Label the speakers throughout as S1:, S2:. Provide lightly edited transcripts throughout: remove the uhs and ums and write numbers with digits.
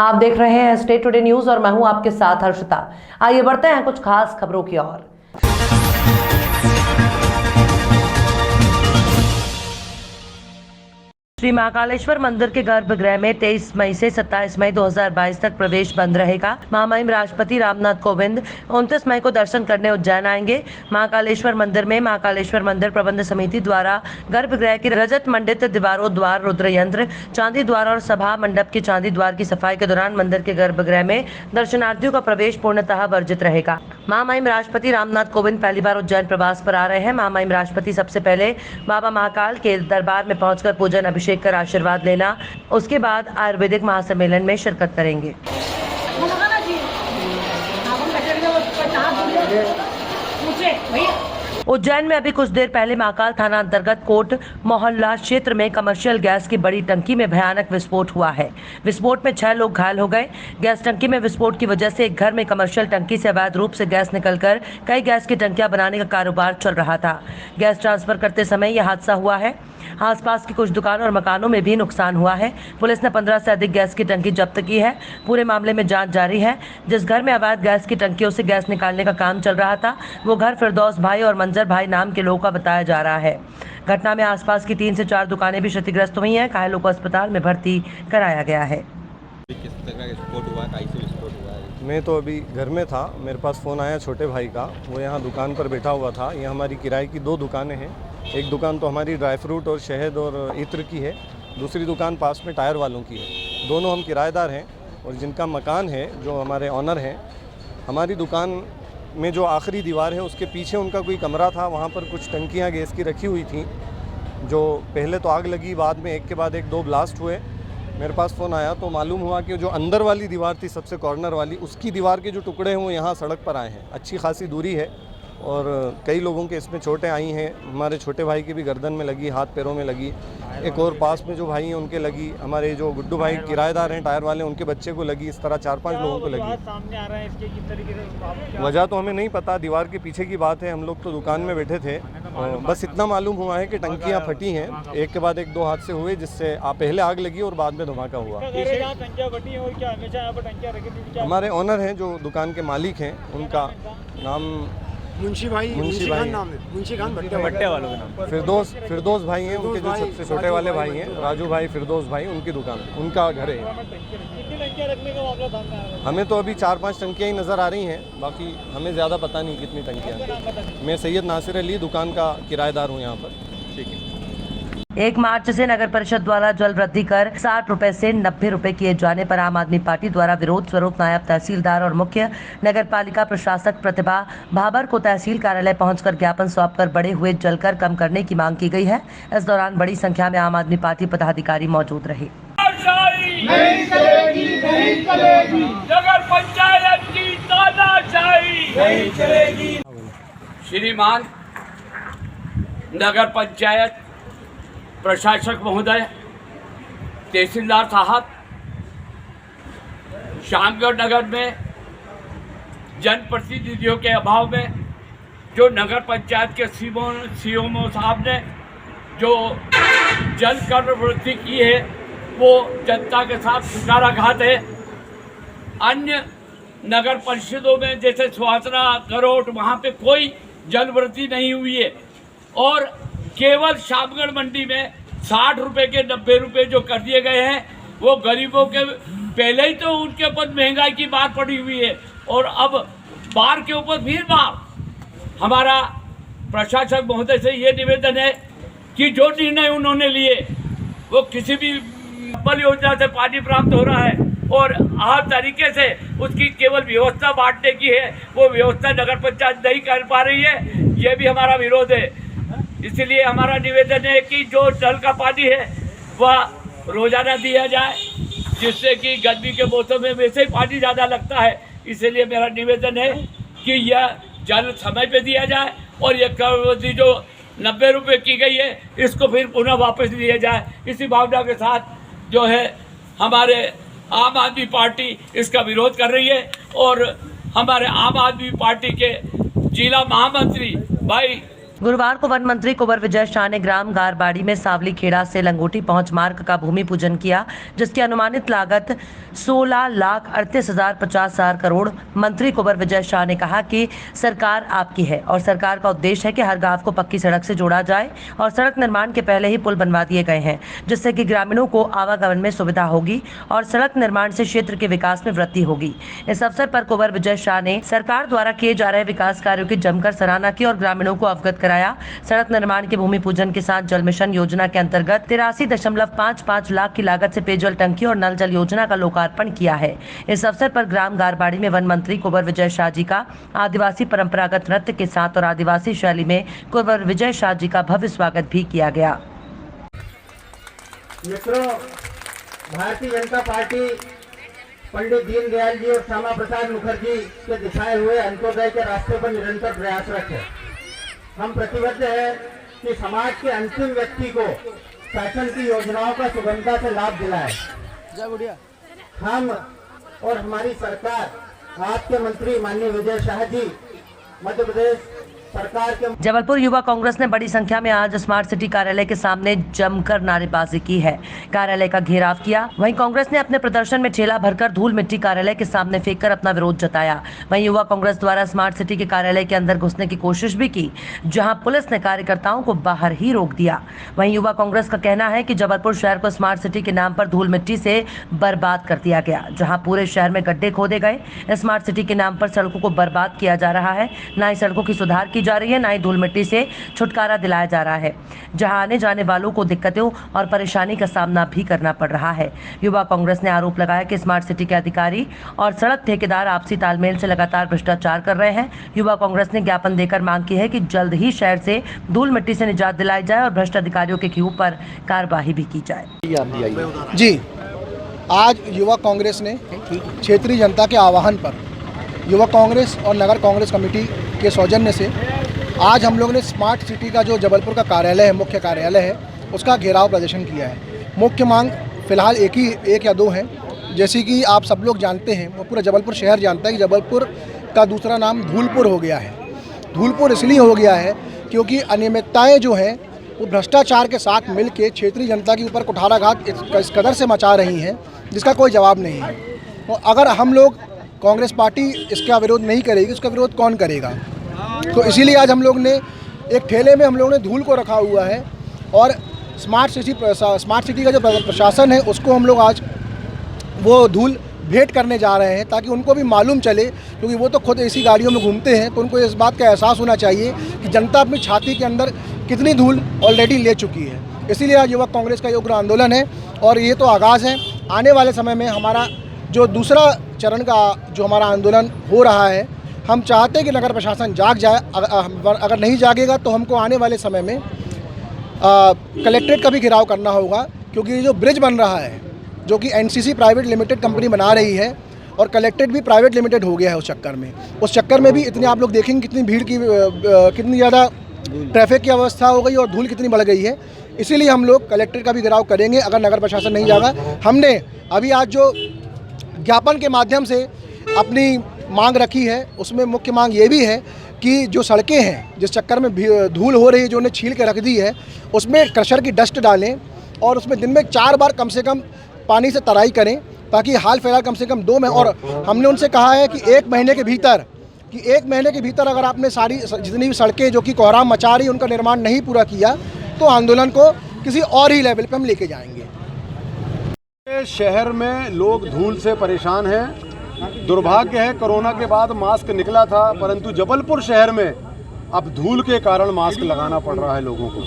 S1: आप देख रहे हैं स्टेट टुडे न्यूज और मैं हूं आपके साथ हर्षिता। आइए बढ़ते हैं कुछ खास खबरों की ओर। श्री महाकालेश्वर मंदिर के गर्भगृह में 23 मई से 27 मई 2022 तक प्रवेश बंद रहेगा। महामहिम राष्ट्रपति रामनाथ कोविंद 29 मई को दर्शन करने उज्जैन आएंगे। महाकालेश्वर मंदिर में महाकालेश्वर मंदिर प्रबंध समिति द्वारा गर्भगृह की रजत मंडित दीवारों, द्वार, रुद्र यंत्र, चांदी द्वार और सभा मंडप की चांदी द्वार की सफाई के दौरान मंदिर के गर्भगृह में दर्शनार्थियों का प्रवेश पूर्णतः वर्जित रहेगा। महामहिम राष्ट्रपति रामनाथ कोविंद पहली बार उज्जैन प्रवास पर आ रहे हैं। महामहिम राष्ट्रपति सबसे पहले बाबा महाकाल के दरबार में पहुंचकर पूजन अभिषेक कर आशीर्वाद लेना, उसके बाद आयुर्वेदिक महासम्मेलन में शिरकत करेंगे। उज्जैन में अभी कुछ देर पहले महाकाल थाना अंतर्गत कोट मोहल्ला क्षेत्र में कमर्शियल गैस की बड़ी टंकी में भयानक विस्फोट हुआ है। विस्फोट में 6 लोग घायल हो गए। गैस टंकी में विस्फोट की वजह से एक घर में कमर्शियल टंकी से अवैध रूप से गैस निकलकर कई गैस की टंकियां बनाने का कारोबार चल रहा था। गैस ट्रांसफर करते समय यह हादसा हुआ है। आसपास की कुछ दुकानों और मकानों में भी नुकसान हुआ है। पुलिस ने 15 से अधिक गैस की टंकी जब्त की है। पूरे मामले में जांच जारी है। जिस घर में अवैध गैस की टंकियों से गैस निकालने का काम चल रहा था, वो घर फिरदौस भाई और मंजर भाई नाम के लोगों का बताया जा रहा है। घटना में आसपास की 3 से 4 दुकानें भी क्षतिग्रस्त हुई हैं। घायलों को अस्पताल में भर्ती कराया गया है।
S2: किस तरह का विस्फोट हुआ, कैसे विस्फोट हुआ है?
S3: मैं तो अभी घर में था, मेरे पास फ़ोन आया छोटे भाई का। वो यहाँ दुकान पर बैठा हुआ था। ये हमारी किराए की 2 दुकानें हैं। एक दुकान तो हमारी ड्राई फ्रूट और शहद और इत्र की है, दूसरी दुकान पास में टायर वालों की है। दोनों हम किराएदार हैं और जिनका मकान है, जो हमारे ऑनर हैं, हमारी दुकान में जो आखिरी दीवार है उसके पीछे उनका कोई कमरा था। वहाँ पर कुछ टंकियाँ गैस की रखी हुई थी, जो पहले तो आग लगी, बाद में एक के बाद एक 2 ब्लास्ट हुए। मेरे पास फ़ोन आया तो मालूम हुआ कि जो अंदर वाली दीवार थी, सबसे कॉर्नर वाली, उसकी दीवार के जो टुकड़े हैं वो यहाँ सड़क पर आए हैं। अच्छी खासी दूरी है और कई लोगों के इसमें चोटें आई हैं। हमारे छोटे भाई की भी गर्दन में लगी, हाथ पैरों में लगी। एक और पास में जो भाई हैं उनके लगी। हमारे जो गुड्डू भाई किराएदार हैं टायर वाले, उनके बच्चे को लगी। इस तरह 4-5 लोगों को लगी।
S4: सामने आ रहा है इसके किस तरीके से?
S3: वजह तो हमें नहीं पता, दीवार के पीछे की बात है। हम लोग तो दुकान में बैठे थे। बस इतना मालूम हुआ है कि टंकियाँ फटी हैं, एक के बाद एक 2 हादसे हुए, जिससे पहले आग लगी और बाद में धमाका हुआ। हमारे ऑनर हैं जो दुकान के मालिक हैं, उनका नाम मुंशी खान भट्टे वालों के नाम फिरदौस भाई हैं। उनके जो सबसे छोटे वाले भाई हैं राजू भाई, फिरदौस भाई, उनकी दुकान, उनका घर है। हमें तो अभी 4-5 टंकियाँ ही नज़र आ रही हैं, बाकी हमें ज़्यादा पता नहीं कितनी टंकियाँ। मैं सैयद नासिर अली, दुकान का किराएदार हूँ यहाँ पर। ठीक है।
S1: 1 मार्च से नगर परिषद द्वारा जल वृद्धि कर 60 रुपए से 90 रुपए किए जाने पर आम आदमी पार्टी द्वारा विरोध स्वरूप नायब तहसीलदार और मुख्य नगर पालिका प्रशासक प्रतिभा भाबर को तहसील कार्यालय पहुंचकर ज्ञापन सौंपकर बढ़े हुए जल कर कम करने की मांग की गई है। इस दौरान बड़ी संख्या में आम आदमी पार्टी पदाधिकारी मौजूद रहे।
S5: नहीं चलेगी, नहीं चलेगी। नगर पंचायत की तानाशाही नहीं चलेगी। श्रीमान नगर पंचायत प्रशासक महोदय, तहसीलदार साहब, शामगढ़ नगर में जनप्रतिनिधियों के अभाव में जो नगर पंचायत के सीएमओ साहब ने जो जल कर वृद्धि की है, वो जनता के साथ कुठाराघात है। अन्य नगर परिषदों में जैसे सुहासना, करोट, वहाँ पे कोई जल वृद्धि नहीं हुई है और केवल शामगढ़ मंडी में 60 रुपए के 90 रुपए जो कर दिए गए हैं, वो गरीबों के पहले ही तो उनके ऊपर महंगाई की बात पड़ी हुई है और अब बार के ऊपर फिर बार। हमारा प्रशासक महोदय से ये निवेदन है कि जो निर्णय उन्होंने लिए, वो किसी भी पल योजना से पानी प्राप्त हो रहा है और हर तरीके से उसकी केवल व्यवस्था बांटने की है, वो व्यवस्था नगर पंचायत नहीं कर पा रही है। ये भी हमारा विरोध है। इसलिए हमारा निवेदन है कि जो जल का पानी है वह रोजाना दिया जाए, जिससे कि गर्मी के मौसम में वैसे ही पानी ज़्यादा लगता है। इसलिए मेरा निवेदन है कि यह जल समय पे दिया जाए और यह कर जो 90 रुपये की गई है, इसको फिर पुनः वापस दिया जाए। इसी भावना के साथ जो है हमारे आम आदमी पार्टी इसका विरोध कर रही है और हमारे आम आदमी पार्टी के जिला महामंत्री भाई
S1: गुरुवार को वन मंत्री कुंवर विजय शाह ने ग्राम गारबाड़ी में सावली खेड़ा से लंगोटी पहुंच मार्ग का भूमि पूजन किया, जिसकी अनुमानित लागत 16,38,50,000 करोड़। मंत्री कुंवर विजय शाह ने कहा कि सरकार आपकी है और सरकार का उद्देश्य है कि हर गांव को पक्की सड़क से जोड़ा जाए और सड़क निर्माण के पहले ही पुल बनवा दिए गए हैं, जिससे कि ग्रामीणों को आवागमन में सुविधा होगी और सड़क निर्माण से क्षेत्र के विकास में वृद्धि होगी। इस अवसर पर कुंवर विजय शाह ने सरकार द्वारा किए जा रहे विकास कार्यों की जमकर सराहना की और ग्रामीणों को अवगत कराया। सड़क निर्माण के भूमि पूजन के साथ जल मिशन योजना के अंतर्गत 83.55 लाख की लागत से पेयजल टंकी और नल जल योजना का लोकार्पण किया है। इस अवसर पर ग्राम गारबाड़ी में वन मंत्री कुंवर विजय शाह जी का आदिवासी परंपरागत नृत्य के साथ और आदिवासी शैली में कुंवर विजय शाह जी का भव्य स्वागत भी किया गया।
S6: मित्रों, भारतीय जनता पार्टी पंडित दीनदयाल जी और श्यामा प्रसाद मुखर्जी के दिखाए हुए अंत्योदय के रास्ते पर निरंतर प्रयासरत है। हम प्रतिबद्ध है कि समाज के अंतिम व्यक्ति को शासन की योजनाओं का सुगमता से लाभ दिलाए। हम और हमारी सरकार, आपके मंत्री माननीय विजय शाह जी, मध्य प्रदेश सरकार के
S1: जबलपुर युवा कांग्रेस ने बड़ी संख्या में आज स्मार्ट सिटी कार्यालय के सामने जमकर नारेबाजी की है। कार्यालय का घेराव किया। वहीं कांग्रेस ने अपने प्रदर्शन में ठेला भरकर धूल मिट्टी कार्यालय के सामने फेंककर अपना विरोध जताया। वहीं युवा कांग्रेस द्वारा स्मार्ट सिटी के कार्यालय के अंदर घुसने की कोशिश भी की, जहां पुलिस ने कार्यकर्ताओं को बाहर ही रोक दिया। वहीं युवा कांग्रेस का कहना है कि जबलपुर शहर को स्मार्ट सिटी के नाम पर धूल मिट्टी से बर्बाद कर दिया गया, जहाँ पूरे शहर में गड्ढे खोदे गए। स्मार्ट सिटी के नाम पर सड़कों को बर्बाद किया जा रहा है, न ही सड़कों की सुधार की जा रही है, न ही धूल मिट्टी से छुटकारा दिलाया जा रहा है, जहां आने जाने वालों को दिक्कतों और परेशानी का सामना भी करना पड़ रहा है। युवा कांग्रेस ने आरोप लगाया कि स्मार्ट सिटी के अधिकारी और सड़क ठेकेदार आपसी तालमेल से लगातार भ्रष्टाचार कर रहे हैं। युवा कांग्रेस ने ज्ञापन देकर मांग की है कि जल्द ही शहर से धूल मिट्टी से निजात दिलाई जाए और भ्रष्ट अधिकारियों के खिलाफ पर कार्रवाई भी की जाए।
S7: जी, आज युवा कांग्रेस ने क्षेत्रीय जनता के आह्वान पर युवा कांग्रेस और नगर कांग्रेस कमेटी के सौजन्य से आज हम लोग ने स्मार्ट सिटी का जो जबलपुर का कार्यालय है, मुख्य कार्यालय है, उसका घेराव प्रदर्शन किया है। मुख्य मांग फिलहाल एक या दो हैं। जैसे कि आप सब लोग जानते हैं, वो पूरा जबलपुर शहर जानता है कि जबलपुर का दूसरा नाम धूलपुर हो गया है। धूलपुर इसलिए हो गया है क्योंकि अनियमितताएँ जो हैं वो भ्रष्टाचार के साथ मिलके क्षेत्रीय जनता के ऊपर कुठाराघात इस कदर से मचा रही हैं जिसका कोई जवाब नहीं है। तो अगर हम लोग कांग्रेस पार्टी इसका विरोध नहीं करेगी, उसका विरोध कौन करेगा? तो इसीलिए आज हम लोग ने एक ठेले में हम लोगों ने धूल को रखा हुआ है और स्मार्ट सिटी का जो प्रशासन है उसको हम लोग आज वो धूल भेंट करने जा रहे हैं, ताकि उनको भी मालूम चले, क्योंकि वो तो खुद ऐसी गाड़ियों में घूमते हैं, तो उनको इस बात का एहसास होना चाहिए कि जनता अपनी छाती के अंदर कितनी धूल ऑलरेडी ले चुकी है। इसीलिए आज युवा कांग्रेस का ये उग्र आंदोलन है और ये तो आगाज़ है। आने वाले समय में हमारा जो दूसरा चरण का जो हमारा आंदोलन हो रहा है, हम चाहते हैं कि नगर प्रशासन जाग जाए। अगर नहीं जागेगा तो हमको आने वाले समय में कलेक्ट्रेट का भी घेराव करना होगा, क्योंकि ये जो ब्रिज बन रहा है, जो कि एनसीसी प्राइवेट लिमिटेड कंपनी बना रही है और कलेक्ट्रेट भी प्राइवेट लिमिटेड हो गया है उस चक्कर में भी इतने आप लोग देखेंगे कितनी भीड़ की, कितनी ज़्यादा ट्रैफिक की अवस्था हो गई और धूल कितनी बढ़ गई है। इसीलिए हम लोग कलेक्ट्रेट का भी घेराव करेंगे अगर नगर प्रशासन नहीं जागा। हमने अभी आज जो ज्ञापन के माध्यम से अपनी मांग रखी है, उसमें मुख्य मांग ये भी है कि जो सड़कें हैं जिस चक्कर में धूल हो रही है, जो उन्हें छील के रख दी है, उसमें क्रशर की डस्ट डालें और उसमें दिन में 4 बार कम से कम पानी से तराई करें, ताकि हाल फिलहाल कम से कम 2 में, और हमने उनसे कहा है कि 1 महीने के भीतर अगर आपने सारी जितनी भी सड़कें जो कि कोहराम मचा रही उनका निर्माण नहीं पूरा किया तो आंदोलन को किसी और ही लेवल पे हम लेके जाएंगे।
S8: शहर में लोग धूल से परेशान हैं। दुर्भाग्य है कोरोना के बाद मास्क निकला था, परंतु जबलपुर शहर में अब धूल के कारण मास्क लगाना पड़ रहा है लोगों को।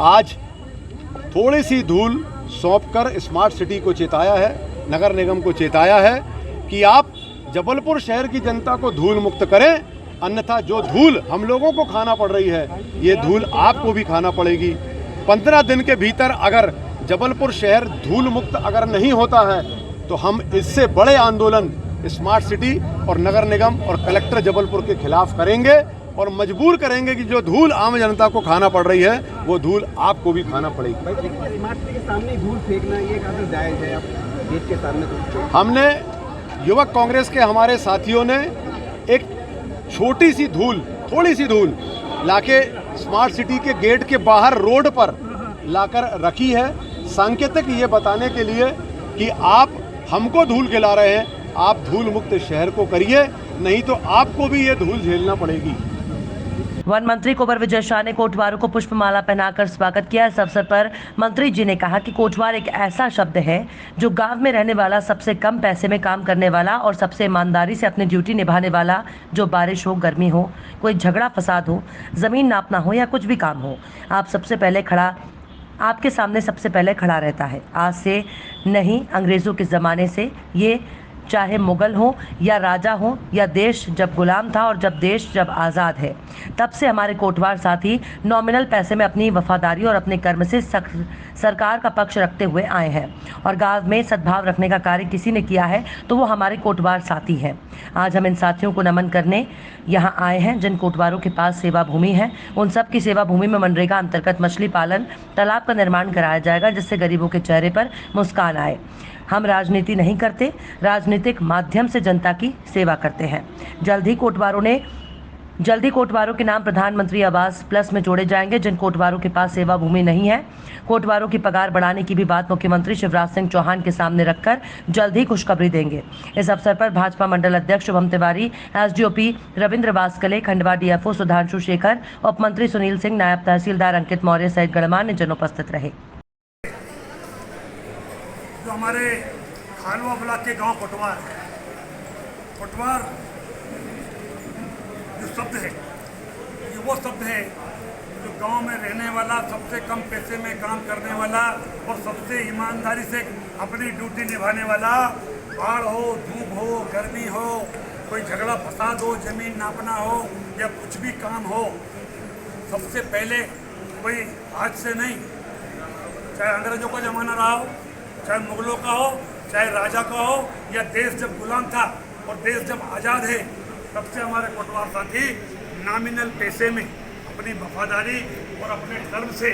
S8: आज थोड़ी सी धूल सौंपकर स्मार्ट सिटी को चेताया है, नगर निगम को चेताया है कि आप जबलपुर शहर की जनता को धूल मुक्त करें, अन्यथा जो धूल हम लोगों को खाना पड़ रही है ये धूल आपको भी खाना पड़ेगी। 15 दिन के भीतर अगर जबलपुर शहर धूल मुक्त अगर नहीं होता है तो हम इससे बड़े आंदोलन स्मार्ट सिटी और नगर निगम और कलेक्टर जबलपुर के खिलाफ करेंगे और मजबूर करेंगे कि जो धूल आम जनता को खाना पड़ रही है वो धूल आपको भी खाना पड़ेगी।
S6: स्मार्ट सिटी के सामने धूल फेंकना ये काफी जायज है, आप गेट के सामने।
S8: हमने युवक कांग्रेस के हमारे साथियों ने एक छोटी सी धूल, थोड़ी सी धूल लाके स्मार्ट सिटी के गेट के बाहर रोड पर लाकर रखी है, सांकेतिक ये बताने के लिए कि आप हमको धूल खिला रहे हैं, आप धूल मुक्त शहर को करिए, नहीं तो आपको भी ये धूल झेलना पड़ेगी।
S1: वन मंत्री कुंवर विजय शाह ने कोटवारों को पुष्पमाला पहनाकर स्वागत किया। इस अवसर पर मंत्री जी ने कहा कि कोटवार एक ऐसा शब्द है जो गांव में रहने वाला, सबसे कम पैसे में काम करने वाला और सबसे ईमानदारी से अपनी ड्यूटी निभाने वाला, जो बारिश हो, गर्मी हो, कोई झगड़ा फसाद हो, जमीन नापना हो या कुछ भी काम हो, आपके सामने सबसे पहले खड़ा रहता है। आज से नहीं, अंग्रेज़ों के ज़माने से, ये चाहे मुगल हो या राजा हो या देश जब गुलाम था और देश जब आज़ाद है, तब से हमारे कोटवार साथी नॉमिनल पैसे में अपनी वफादारी और अपने कर्म से सरकार का पक्ष रखते हुए आए हैं और गांव में सद्भाव रखने का कार्य किसी ने किया है तो वो हमारे कोटवार साथी हैं। आज हम इन साथियों को नमन करने यहाँ आए हैं जिन कोटवारों के पास सेवा भूमि है। उन सब की सेवा भूमि में मनरेगा अंतर्गत मछली पालन, तालाब का निर्माण कराया जाएगा जिससे गरीबों के चेहरे पर मुस्कान आए। हम राजनीति नहीं करते, राजनीतिक माध्यम से जनता की सेवा करते हैं। जल्द ही कोटवारों के नाम प्रधानमंत्री आवास प्लस में जोड़े जाएंगे। जिन कोटवारों के पास सेवा भूमि नहीं है, कोटवारों की पगार बढ़ाने की भी बात मुख्यमंत्री शिवराज सिंह चौहान के सामने रखकर जल्द ही खुशखबरी देंगे। इस अवसर पर भाजपा मंडल अध्यक्ष शुभम तिवारी, एसडीओपी रविंद्र वास्कले, खंडवा डीएफओ सुधांशु शेखर, उप मंत्री सुनील सिंह, नायब तहसीलदार अंकित मौर्य सहित गणमान्य जन उपस्थित रहे।
S4: जो हमारे खानवा ब्लॉक के गांव कोटवार जो शब्द है, ये वो शब्द है जो गांव में रहने वाला, सबसे कम पैसे में काम करने वाला और सबसे ईमानदारी से अपनी ड्यूटी निभाने वाला, बाढ़ हो, धूप हो, गर्मी हो, कोई झगड़ा फसाद हो, जमीन नापना हो या कुछ भी काम हो, सबसे पहले कोई आज से नहीं, चाहे अंग्रेजों का ज़माना रहा हो, चाहे मुगलों का हो, चाहे राजा का हो या देश जब गुलाम था और देश जब आज़ाद है, तब से हमारे कोटवार साथी नॉमिनल पैसे में अपनी वफादारी और अपने कर्म से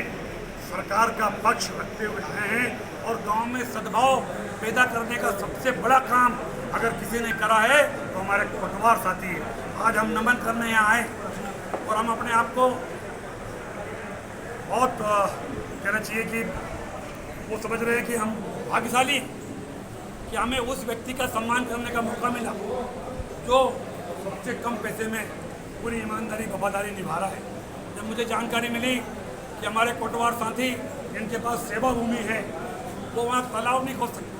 S4: सरकार का पक्ष रखते हुए आए हैं और गांव में सद्भाव पैदा करने का सबसे बड़ा काम अगर किसी ने करा है तो हमारे कोटवार साथी है। आज हम नमन करने यहाँ आए और हम अपने आप को बहुत कहना चाहिए कि वो समझ रहे हैं कि हम भाग्यशाली कि हमें उस व्यक्ति का सम्मान करने का मौका मिला जो सबसे कम पैसे में पूरी ईमानदारी वफादारी निभा रहा है। जब मुझे जानकारी मिली कि हमारे कोटवार साथी जिनके पास सेवा भूमि है वो वहाँ तालाब नहीं खोद सकते,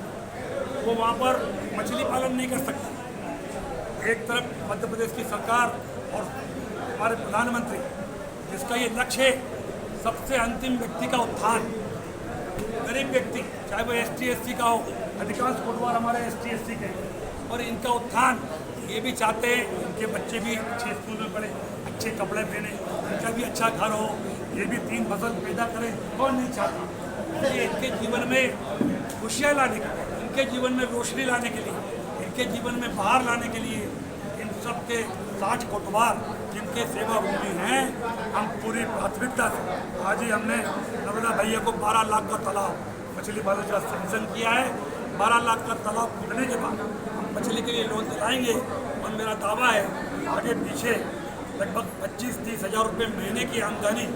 S4: वो वहाँ पर मछली पालन नहीं कर सकते। एक तरफ मध्य प्रदेश की सरकार और हमारे प्रधानमंत्री जिसका ये लक्ष्य है सबसे अंतिम व्यक्ति का उत्थान, गरीब व्यक्ति चाहे वो ST/SC का हो, अधिकांश कोटवार हमारे ST/SC के, और इनका उत्थान ये भी चाहते हैं इनके बच्चे भी अच्छे स्कूल में पढ़े, अच्छे कपड़े पहने, इनका भी अच्छा घर हो, ये भी 3 फसल पैदा करें, कौन नहीं चाहता। ये इनके जीवन में खुशियाँ लाने के लिए, इनके जीवन में रोशनी लाने के लिए, इनके जीवन में बाहर लाने के लिए इन सब के 60 कोटवार जिनके सेवा भूमि हैं, हम पूरी प्राथमिकता से आज ही हमने नर्मदा भैया को 12 लाख का तालाब मछली पालन का सैंक्शन किया है। 12 लाख का तालाब खुलने के बाद हम मछली के लिए लोन दिलाएंगे और मेरा दावा है आगे पीछे लगभग 25-30 हज़ार रुपये महीने की आमदनी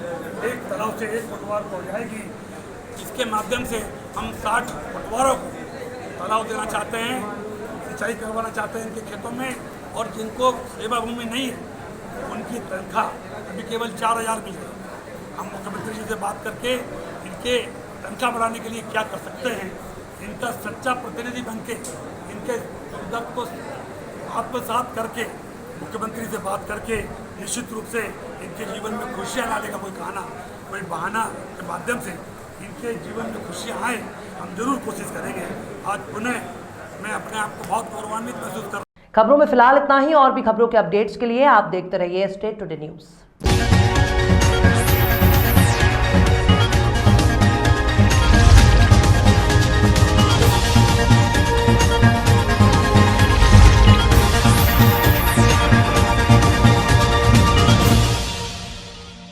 S4: एक तालाब से एक कोटवार को हो जाएगी। इसके माध्यम से हम 60 कोटवारों को तालाब देना चाहते हैं, सिंचाई करवाना चाहते हैं इनके खेतों में, और जिनको सेवा भूमि नहीं है उनकी तनख्वाह अभी केवल 4,000 मिल रही है। हम मुख्यमंत्री जी से बात करके इनके तनख्वाह बढ़ाने के लिए क्या कर सकते हैं, इनका सच्चा प्रतिनिधि बन के इनके दर्द को आत्मसात करके मुख्यमंत्री से बात करके निश्चित रूप से इनके जीवन में खुशियाँ लाने का कोई बहाना के माध्यम से इनके जीवन में खुशियाँ आए, हम जरूर कोशिश करेंगे। आज पुनः मैं अपने आप को बहुत गौरवान्वित महसूस कर रहा हूँ।
S1: खबरों में फिलहाल इतना ही। और भी खबरों के अपडेट्स के लिए आप देखते रहिए स्टेट टुडे न्यूज़।